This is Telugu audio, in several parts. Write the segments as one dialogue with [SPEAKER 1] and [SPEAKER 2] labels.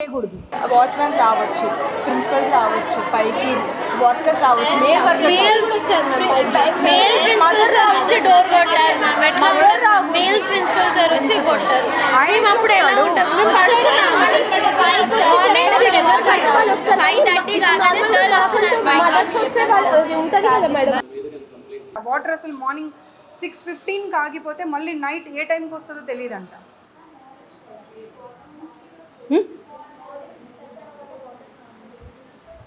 [SPEAKER 1] చేయకూడదు. వాచ్మెన్స్ రావచ్చు, ప్రిన్సిపల్స్ రావచ్చు, పైకి వర్కర్స్ రావచ్చు. మేల్
[SPEAKER 2] ప్రిన్సిపల్ సార్ వచ్చి డోర్ కొట్టారు మ్యామ్. ఎట్లా మేల్ ప్రిన్సిపల్ సార్ వచ్చి కొట్టారు. మేము అప్పుడు ఎలా ఉంటాం, మేము పడుకున్నాం. మార్నింగ్ 5:30 కాగానే సార్ వస్తున్నారు.
[SPEAKER 1] వాటర్ అసలు మార్నింగ్ 6:15కి ఆగిపోతే మళ్ళీ నైట్ ఏ టైంకి వస్తుందో తెలియదంట.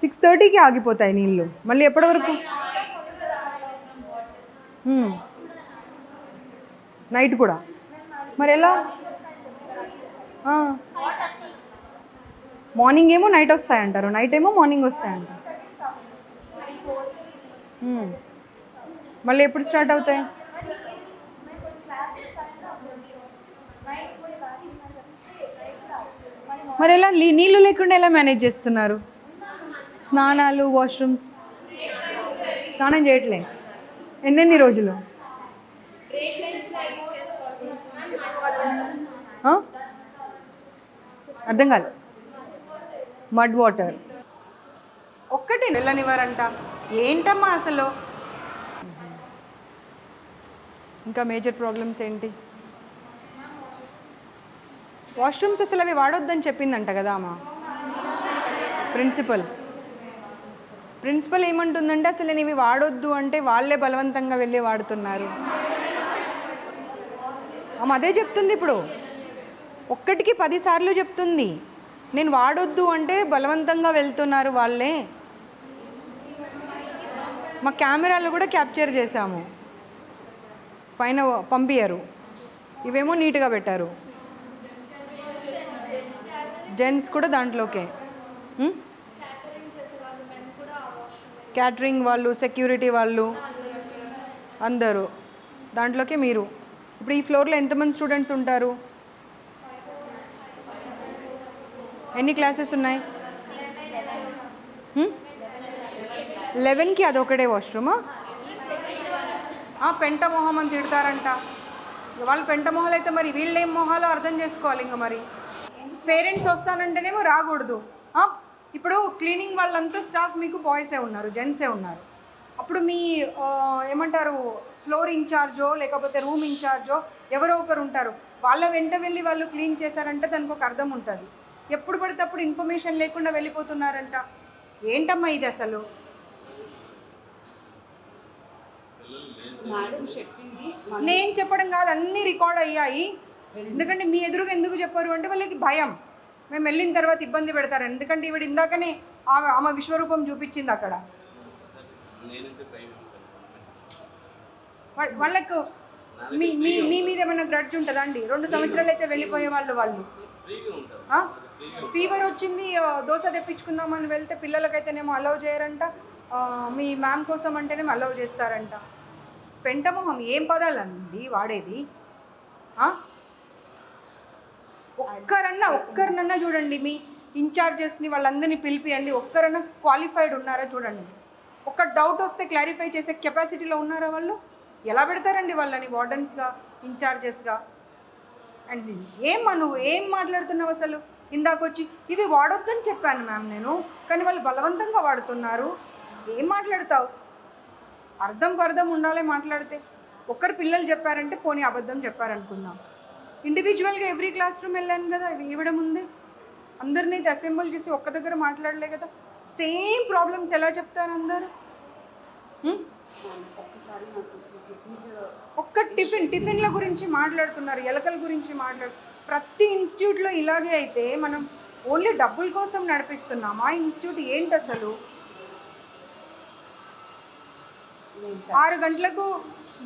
[SPEAKER 1] 6:30కి ఆగిపోతాయి నీళ్ళు. మళ్ళీ ఎప్పటి వరకు? నైట్ కూడా. మరి ఎలా? మార్నింగ్ ఏమో నైట్ వస్తాయంటారు, నైట్ ఏమో మార్నింగ్ వస్తాయంటారు. మళ్ళీ ఎప్పుడు స్టార్ట్ అవుతాయి? మరి ఎలా నీళ్ళు లేకుండా ఎలా మేనేజ్ చేస్తున్నారు? స్నానాలు, వాష్రూమ్స్. స్నానం చేయట్లే ఎన్నెన్ని రోజులు? అర్థం కాదు. మడ్ వాటర్ ఒక్కటే వెళ్ళనివ్వరంట. ఏంటమ్మా అసలు? ఇంకా మేజర్ ప్రాబ్లమ్స్ ఏంటి? వాష్రూమ్స్ అసలు అవి వాడొద్దని చెప్పిందంట కదా అమ్మా ప్రిన్సిపల్ ఏమంటుందంటే అసలు నేను ఇవి వాడొద్దు అంటే వాళ్ళే బలవంతంగా వెళ్ళి వాడుతున్నారు. అమ్మ అదే చెప్తుంది ఇప్పుడు. ఒక్కటికి 10 సార్లు చెప్తుంది. నేను వాడొద్దు అంటే బలవంతంగా వెళ్తున్నారు వాళ్ళే. మా కెమెరాలు కూడా క్యాప్చర్ చేశాము, పైన పంపించారు. ఇవేమో నీట్గా పెట్టారు. జెంట్స్ కూడా దాంట్లోకే. క్యాటరింగ్ వాళ్ళు, సెక్యూరిటీ వాళ్ళు అందరూ దాంట్లోకే. మీరు ఇప్పుడు ఈ ఫ్లోర్లో ఎంతమంది స్టూడెంట్స్ ఉంటారు? ఎన్ని క్లాసెస్ ఉన్నాయి? 11కి అదొకటే వాష్రూమా? పెంట మొహం అని తిడతారంట. వాళ్ళు పెంట మొహాలు అయితే మరి వీళ్ళేం మొహాలో అర్థం చేసుకోవాలి. ఇంకా మరి పేరెంట్స్ వస్తానంటేనేమో రాకూడదు. ఇప్పుడు క్లీనింగ్ వాళ్ళంతా స్టాఫ్ మీకు బాయ్సే ఉన్నారు, జెంట్సే ఉన్నారు. అప్పుడు మీ ఏమంటారు, ఫ్లోర్ ఇన్ఛార్జో లేకపోతే రూమ్ ఇన్ఛార్జో ఎవరో ఒకరు ఉంటారు. వాళ్ళ వెంట వెళ్ళి వాళ్ళు క్లీన్ చేశారంటే దానికి ఒక అర్థం ఉంటుంది. ఎప్పుడు పడితే అప్పుడు ఇన్ఫర్మేషన్ లేకుండా వెళ్ళిపోతున్నారంట. ఏంటమ్మా ఇది అసలు? నేను చెప్పడం కాదు, అన్నీ రికార్డ్ అయ్యాయి. ఎందుకంటే మీ ఎదురుగా ఎందుకు చెప్పారు అంటే వాళ్ళకి భయం, మేము వెళ్ళిన తర్వాత ఇబ్బంది పెడతారు. ఎందుకంటే ఈవిడ ఇందాకనే ఆమె విశ్వరూపం చూపించింది అక్కడ. వాళ్ళకు మీ మీ మీద ఏమైనా గ్రడ్జ్ ఉంటుందా అండి? 2 సంవత్సరాలు అయితే వెళ్ళిపోయే వాళ్ళు ఫీవర్ వచ్చింది, దోశ తెప్పించుకుందామని వెళ్తే పిల్లలకైతేనేమో అలౌ చేయరంట. మీ మ్యామ్ కోసం అంటేనేమో అలౌ చేస్తారంట. పెంటమొహం ఏం పదాలండి వాడేది? ఒక్కరినన్నా చూడండి, మీ ఇన్ఛార్జెస్ని వాళ్ళందరినీ పిలిపియండి. ఒక్కరన్నా క్వాలిఫైడ్ ఉన్నారా చూడండి. ఒక్క డౌట్ వస్తే క్లారిఫై చేసే కెపాసిటీలో ఉన్నారా వాళ్ళు? ఎలా పెడతారండి వాళ్ళని వార్డెన్స్గా, ఇన్ఛార్జెస్గా? అండ్ నువ్వు ఏం మాట్లాడుతున్నావు అసలు? ఇందాకొచ్చి ఇవి వాడొద్దని చెప్పాను మ్యామ్ నేను, కానీ వాళ్ళు బలవంతంగా వాడుతున్నారు. ఏం మాట్లాడతావు? అర్థం ఉండాలి మాట్లాడితే. ఒక్కరు పిల్లలు చెప్పారంటే పోనీ అబద్ధం చెప్పారనుకుందాం. ఇండివిజువల్గా ఎవ్రీ క్లాస్ రూమ్ వెళ్ళాను కదా, ఇవ్వడం ఉంది. అందరినీ అసెంబుల్ చేసి ఒక్క దగ్గర మాట్లాడలే కదా. సేమ్ ప్రాబ్లమ్స్ ఎలా చెప్తారు అందరు? ఒక్క టిఫిన్ల గురించి మాట్లాడుతున్నారు, ఎలకల గురించి ప్రతి ఇన్స్టిట్యూట్లో ఇలాగే అయితే మనం ఓన్లీ డబ్బుల కోసం నడిపిస్తున్నాం. ఆ ఇన్స్టిట్యూట్ ఏంటి అసలు? 6 గంటలకు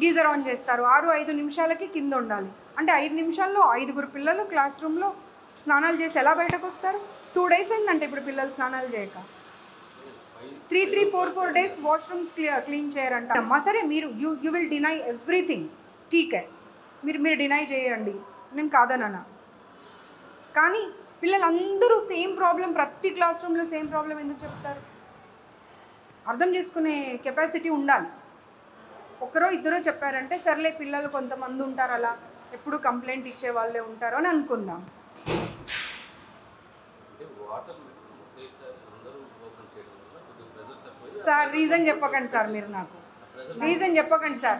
[SPEAKER 1] గీజర్ ఆన్ చేస్తారు, 6-5 నిమిషాలకి కింద ఉండాలి. అంటే 5 నిమిషాల్లో 5 పిల్లలు క్లాస్ రూమ్లో స్నానాలు చేసి ఎలా బయటకు వస్తారు? 2 days అయిందంటే ఇప్పుడు పిల్లలు స్నానాలు చేయక. 3-4 days వాష్రూమ్స్ క్లీన్ చేయరంట. అమ్మా సరే, మీరు యూ విల్ డినై ఎవ్రీథింగ్, ఠీకే, మీరు డినై చేయండి, నేను కాదనన్నా. కానీ పిల్లలందరూ సేమ్ ప్రాబ్లం, ప్రతి క్లాస్ రూమ్లో సేమ్ ప్రాబ్లం ఎందుకు చెప్తారు? అర్థం చేసుకునే కెపాసిటీ ఉండాలి. ఒకరో ఇద్దరో చెప్పారంటే సర్లే, పిల్లలు కొంతమంది ఉంటారు అలా ఎప్పుడు కంప్లైంట్ ఇచ్చే వాళ్ళే ఉంటారు అని అనుకుందాం.
[SPEAKER 3] అంటే వాటర్ ఒకేసారి అందరూ ఓపెన్ చేయడం వల్ల కొద్దిగా ప్రెజర్ తక్కువ.
[SPEAKER 1] సార్ రీజన్ చెప్పకండి సార్, మీరు నాకు రీజన్ చెప్పకండి సార్.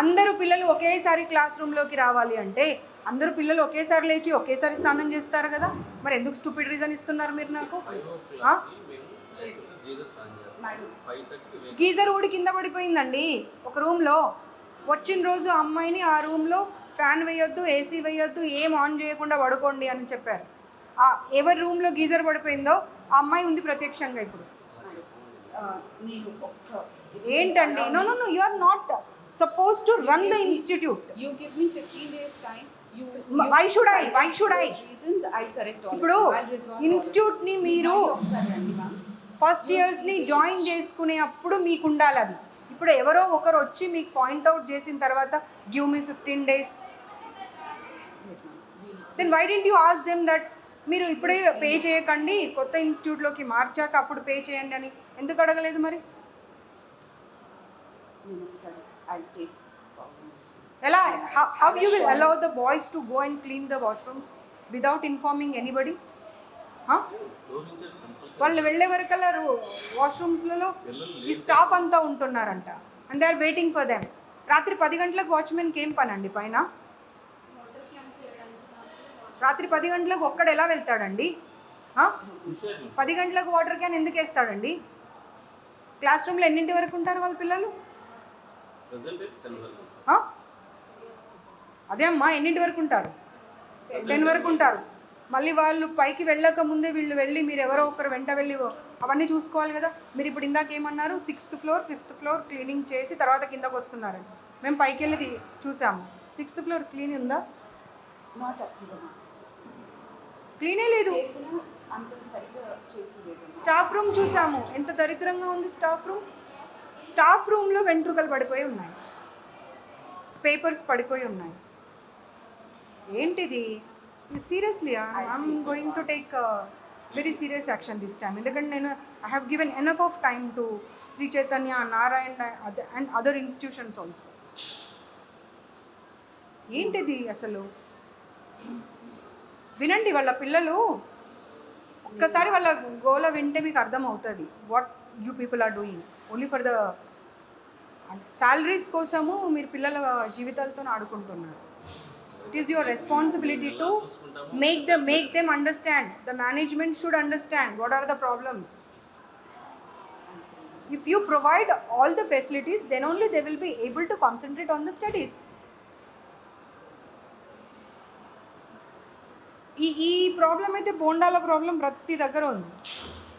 [SPEAKER 1] అందరూ పిల్లలు ఒకేసారి క్లాస్ రూమ్లోకి రావాలి అంటే అందరూ పిల్లలు ఒకేసారి లేచి ఒకేసారి స్నానం చేస్తారు కదా, మరి ఎందుకు స్టూపిడ్ రీజన్ ఇస్తున్నారు మీరు నాకు?
[SPEAKER 3] 5 o'clockకి మేము గీజర్ ఆన్ చేస్తాం. 5:30కి
[SPEAKER 1] గీజర్ ఊడి కింద పడిపోయిందండి ఒక రూమ్లో. వచ్చిన రోజు అమ్మాయిని ఆ రూమ్లో ఫ్యాన్ వేయొద్దు, ఏసీ వేయొద్దు, ఏం ఆన్ చేయకుండా పడుకోండి అని చెప్పారు. ఎవరి రూమ్లో గీజర్ పడిపోయిందో ఆ అమ్మాయి ఉంది ప్రత్యక్షంగా ఇప్పుడు.
[SPEAKER 4] నీకు ఒక్క
[SPEAKER 1] ఏంటండి? No no no, you are not suppose to run the institute.
[SPEAKER 4] you give me 15 days time.
[SPEAKER 1] Why should I? Why should I?
[SPEAKER 4] Reasons I'll correct all.
[SPEAKER 1] ఇప్పుడు
[SPEAKER 4] I'll resolve
[SPEAKER 1] ఇన్స్టిట్యూట్ ని మీరు
[SPEAKER 4] ఒకసారి రండి మ్యామ్.
[SPEAKER 1] ఫస్ట్ ఇయర్స్ ని జాయిన్ చేసుకునే అప్పుడు మీకు ఉండాలి అది. ఇప్పుడు ఎవరో ఒకరు వచ్చి మీకు పాయింట్అవుట్ చేసిన తర్వాత give me 15 days, then why didn't you ask them that మీరు ఇప్పుడే పే చేయకండి, కొత్త ఇన్స్టిట్యూట్లోకి మార్చాక అప్పుడు పే చేయండి అని ఎందుకు అడగలేదు మరి?
[SPEAKER 4] నేను ఒకసారి I'll take comments.
[SPEAKER 1] ఎలా? How you will allow the boys to go and clean the washrooms without informing anybody?
[SPEAKER 3] Floor incharge compulsory
[SPEAKER 1] వాళ్ళు వెళ్ళే వరకల్లా వాష్రూమ్స్లలో ఈ స్టాఫ్ అంతా ఉంటున్నారంట and they are waiting for them. రాత్రి 10 గంటలకు వాచ్మెన్కి ఏం పని అండి పైన? రాత్రి 10 గంటలకు ఒక్కడు ఎలా వెళ్తాడండి? 10 గంటలకు వాటర్ క్యాన్ ఎందుకు వేస్తాడండి? క్లాస్ రూమ్లో ఎన్నింటి వరకు ఉంటారు వాళ్ళ పిల్లలు?
[SPEAKER 3] ప్రెజెంట్ 10 వరకు.
[SPEAKER 1] అదే అమ్మా, ఎన్నింటి వరకు ఉంటారు? 10 వరకు ఉంటారు. మళ్ళీ వాళ్ళు పైకి వెళ్ళక ముందే వీళ్ళు వెళ్ళి మీరు ఎవరో ఒకరు వెంట వెళ్ళి అవన్నీ చూసుకోవాలి కదా. మీరు ఇప్పుడు ఇందాక ఏమన్నారు? 6th floor 5th floor cleaning చేసి తర్వాత కిందకు వస్తున్నారండి. మేము పైకి వెళ్ళి చూసాము. 6th floor క్లీన్ ఉందా?
[SPEAKER 4] Not up to the mark.
[SPEAKER 1] క్లీనే లేదు.
[SPEAKER 4] చేసిన అంత సరిగ్గా చేసి లేదు.
[SPEAKER 1] స్టాఫ్ రూమ్ చూసాము, ఎంత దరిద్రంగా ఉంది స్టాఫ్ రూమ్. స్టాఫ్ రూమ్లో వెంట్రుకలు పడిపోయి ఉన్నాయి, పేపర్స్ పడిపోయి ఉన్నాయి. ఏంటిది? Seriously I'm going to take very serious action this time. ఎందుకంటే నేను I have given enough of time to Shri Chaitanya, Narayana and other institutions also. ఏంటిది అసలు? వినండి, వాళ్ళ పిల్లలు ఒక్కసారి వాళ్ళ గోల వింటే మీకు అర్థమవుతుంది what you people are doing only for the salaries కోసము. మీరు పిల్లల జీవితాలతో ఆడుకుంటున్నారు. It is your responsibility to make them understand. The management should understand what are the problems. If you provide all the facilities, then only they will be able to concentrate on the studies. ఈ ప్రాబ్లం అయితే బోండాల ప్రాబ్లం ప్రతి దగ్గర ఉంది.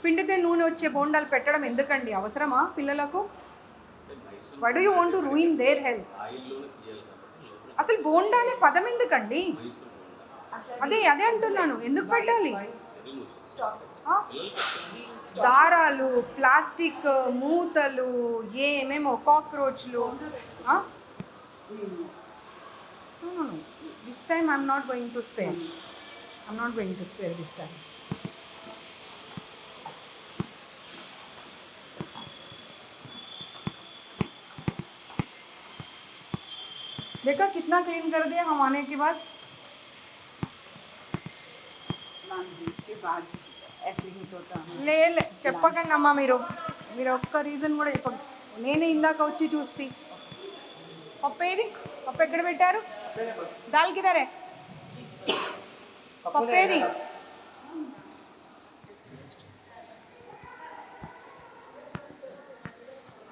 [SPEAKER 1] పిండితే నూనె వచ్చే బోండాలు పెట్టడం ఎందుకండి? అవసరమా పిల్లలకు? Why do you want to ruin their health?
[SPEAKER 3] ఆయిల్లోనే తీయాలి కాబట్టి లోపల
[SPEAKER 1] అసలు బోండా అనే పదం ఎందుకండి?
[SPEAKER 3] మైసూర్ బోండా.
[SPEAKER 1] అదే అంటున్నాను, ఎందుకు పెట్టాలి?
[SPEAKER 4] Stop it. We'll stop.
[SPEAKER 1] దారాలు, ప్లాస్టిక్ మూతలు, ఏమేమో కాక్రోచ్లు. This time I'm not going to spare. I'm not going to spare this time. देखा कितना क्लीन कर दिया हम आने के बाद.
[SPEAKER 4] Ma'am, के बाद ऐसे ही होता है.
[SPEAKER 1] లే చెప్పకండి అమ్మా, మీరు ఒక్క రీజన్ కూడా చెప్పండి. నేనే ఇందాక వచ్చి చూస్తే పప్పు ఏది? పప్పు ఎక్కడ పెట్టారు? దాల్ కిదరే? పప్పు ఏది?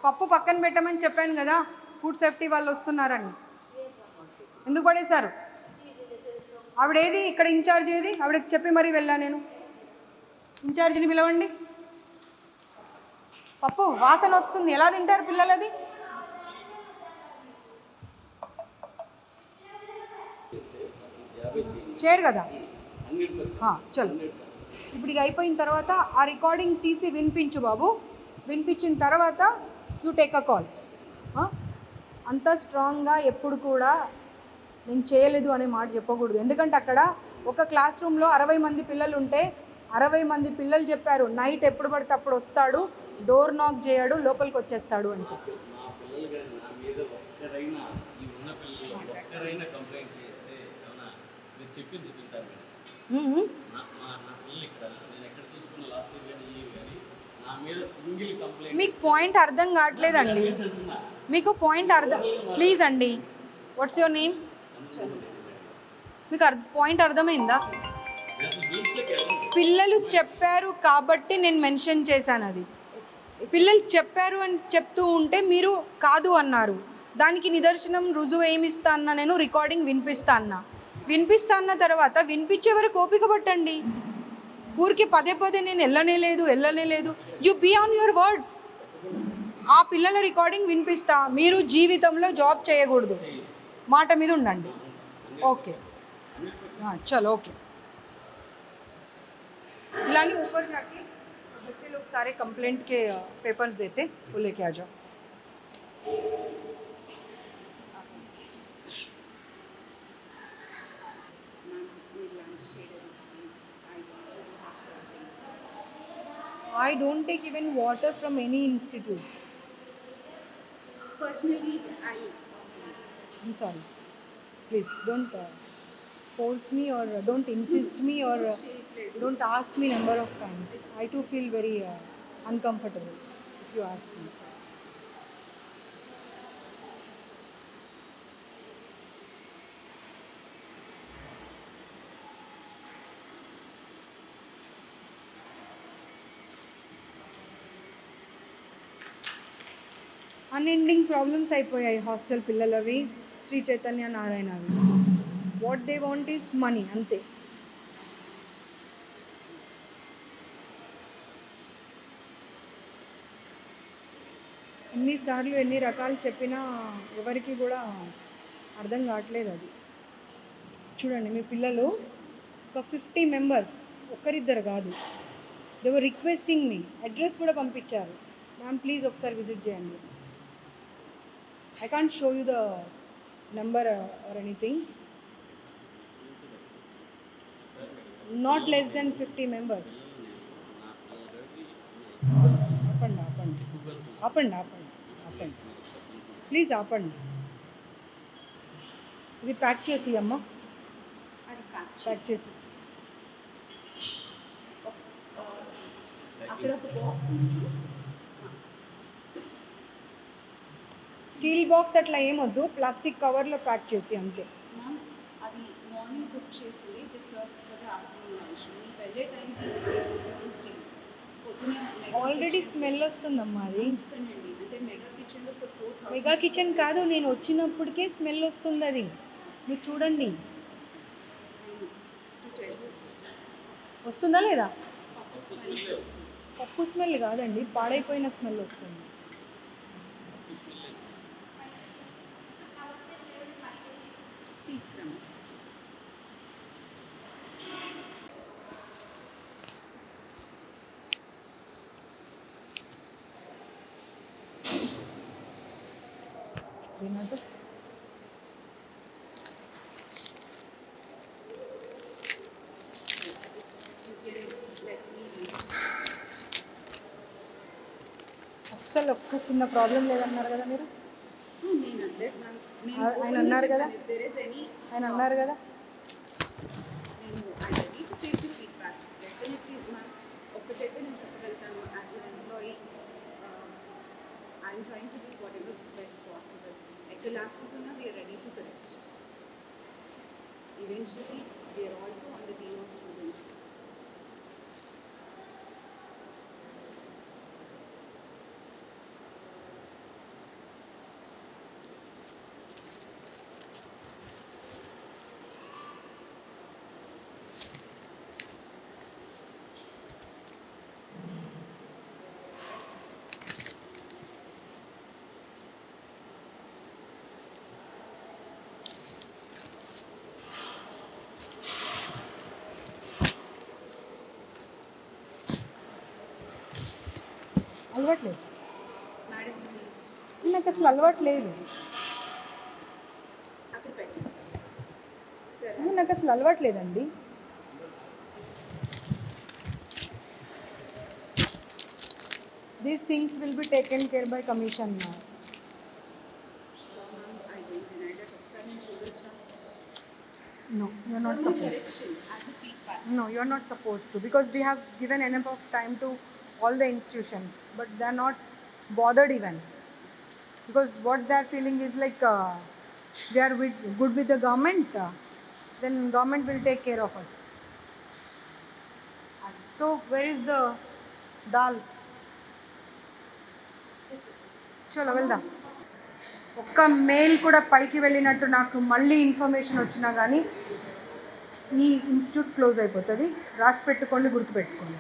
[SPEAKER 1] పప్పు పక్కన పెట్టమని చెప్పాను కదా, ఫుడ్ సేఫ్టీ వాళ్ళు వస్తున్నారని. ఎందుకు పడేశారు? ఆవిడేది? ఇక్కడ ఇన్ఛార్జ్ ఏది? ఆవిడకి చెప్పి మరీ వెళ్ళా నేను. ఇన్ఛార్జిని పిలవండి. పప్పు వాసన వస్తుంది, ఎలా తింటారు పిల్లలది? చేయరు కదా. చలో, ఇప్పుడు ఇది అయిపోయిన తర్వాత ఆ రికార్డింగ్ తీసి వినిపించు బాబు. వినిపించిన తర్వాత యూ టేక్ అ కాల్. అంత స్ట్రాంగ్గా ఎప్పుడు కూడా నేను చేయలేదు అనే మాట చెప్పకూడదు. ఎందుకంటే అక్కడ ఒక క్లాస్ రూమ్లో 60 మంది పిల్లలు ఉంటే 60 మంది పిల్లలు చెప్పారు నైట్ ఎప్పుడు పడితే అప్పుడు వస్తాడు, డోర్ నాక్ చేయడు, లోపలికి వచ్చేస్తాడు అని చెప్పి.
[SPEAKER 3] మా పిల్లలు కానీ నా మీద ఒక్కరైనా ఈ ఉన్న పిల్లలు ఒక్కరైనా కంప్లైంట్ చేస్తే ఏమన్నా మీరు చెప్పింది వింటారు. నా పిల్లలు ఇక్కడ నేను మీద సింగిల్ కంప్లైంట్
[SPEAKER 1] మీకు పాయింట్ అర్థం కావట్లేదండి. మీకు పాయింట్ అర్థం, ప్లీజ్ అండి, వాట్స్ యువర్ నేమ్? మీకు పాయింట్ అర్థమైందా?
[SPEAKER 3] అసలు బీచ్లోకి వెళ్ళండి.
[SPEAKER 1] పిల్లలు చెప్పారు కాబట్టి నేను మెన్షన్ చేశాను. అది పిల్లలు చెప్పారు అని చెప్తూ ఉంటే మీరు కాదు అన్నారు. దానికి నిదర్శనం రుజువు ఏమి ఇస్తా అన్నా, నేను రికార్డింగ్ వినిపిస్తా అన్న తర్వాత వినిపించే వరకు ఓపిక పట్టండి. ఊరికి పదే పదే నేను వెళ్ళనే లేదు. You be on your words. ఆ పిల్లల రికార్డింగ్ వినిపిస్తా. మీరు జీవితంలో జాబ్ చేయకూడదు, మాట మీద ఉండండి. ఓకే చలో ఓకే. दिलानी ऊपर जाके बच्चे लोग सारे कंप्लेंट के पेपर्स देते, वो लेके आ जाओ.
[SPEAKER 4] Ma'am, we lunch schedule, please. I want to have something.
[SPEAKER 1] I don't take even water from any institute.
[SPEAKER 4] Personally,
[SPEAKER 1] I'm sorry. Please don't force me or don't insist me or don't ask me number of times. I too feel very uncomfortable if you ask me. Unending problems అయిపోయాయి హాస్టల్ పిల్లలవి, శ్రీ చైతన్య నారాయణవి. What they want is money, అంతే. ఎన్నిసార్లు ఎన్ని రకాలు చెప్పినా ఎవరికి కూడా అర్థం కావట్లేదు అది. చూడండి మీ పిల్లలు ఒక 50 మెంబర్స్, ఒక్కరిద్దరు కాదు, they were requesting me. Address కూడా పంపించారు, మ్యామ్ ప్లీజ్ ఒకసారి విజిట్ చేయండి. I can't show you the number or anything. Not less than 50 members. ఆపండి ప్లీజ్ ఆపండి. ఇది ప్యాక్ చేసి అమ్మా,
[SPEAKER 4] అది
[SPEAKER 1] ప్యాక్ చేసి.
[SPEAKER 4] అక్కడ ఒక బాక్స్ ఉంది.
[SPEAKER 1] స్టీల్ బాక్స్ అట్లా ఏమొద్దు, ప్లాస్టిక్ కవర్లో ప్యాక్ చేసి అంతే.
[SPEAKER 4] మ్యామ్, అది మార్నింగ్ కుక్ చేసింది, the serve for the afternoon lunch. మీ వెళ్ళే టైంకి స్టీల్ పొద్దున
[SPEAKER 1] ఆల్రెడీ స్మెల్ వస్తుందమ్మా అది.
[SPEAKER 4] అండి, అంటే మెగా కిచెన్లో ఫర్ 4,000.
[SPEAKER 1] మెగా కిచెన్ కాదు, నేను వచ్చినప్పటికే స్మెల్ వస్తుంది అది. మీరు చూడండి వస్తుందా లేదా. పప్పు స్మెల్ కాదండి, పాడైపోయిన స్మెల్ వస్తుంది.
[SPEAKER 4] తీసుకురాము.
[SPEAKER 1] వినోద్ అస్సలు ఒక్క చిన్న ప్రాబ్లం లేదన్నారు కదా మీరు.
[SPEAKER 4] నేను అనలేదు మ్యామ్.
[SPEAKER 1] ఆయన అన్నారు కదా,
[SPEAKER 4] దేర్ ఇస్ ఎనీ
[SPEAKER 1] ఆయన అన్నారు కదా.
[SPEAKER 4] నేను I ready to take the feedback. Definitely ma'am, ఒక్కటైతే నేను చెప్పగలుగుతాను. As an employee I'm trying to do whatever best possible. ఎక్కడ ల్యాప్సెస్ ఉన్నా we're ready to correct. Eventually we're also on the team of students.
[SPEAKER 1] అలవాట్లేదు
[SPEAKER 4] మేడం ప్లీజ్
[SPEAKER 1] నాకు, అసలు అలవాట్లేదు.
[SPEAKER 4] అక్కడ పెట్టండి సరే.
[SPEAKER 1] నాకు అసలు అలవాట్లేదండి. These things will be taken care by commission.
[SPEAKER 4] Ma'am I don't deny that. ఒకసారి నేను చూడొచ్చా?
[SPEAKER 1] No, you're not supposed to.
[SPEAKER 4] Correction as a feedback.
[SPEAKER 1] No, you're not supposed to, because we have given enough of time to all the institutions, but they are not bothered even, because what they are feeling is like they are good with the government, then government will take care of us. So where is the dal? చలో వెళ్దాం. ఒక్క మెయిల్ కూడా పైకి వెళ్ళినట్టు నాకు మళ్ళీ ఇన్ఫర్మేషన్ వచ్చినా కానీ ఈ ఇన్స్టిట్యూట్ క్లోజ్ అయిపోతుంది. రాసి పెట్టుకోండి, గుర్తుపెట్టుకోండి.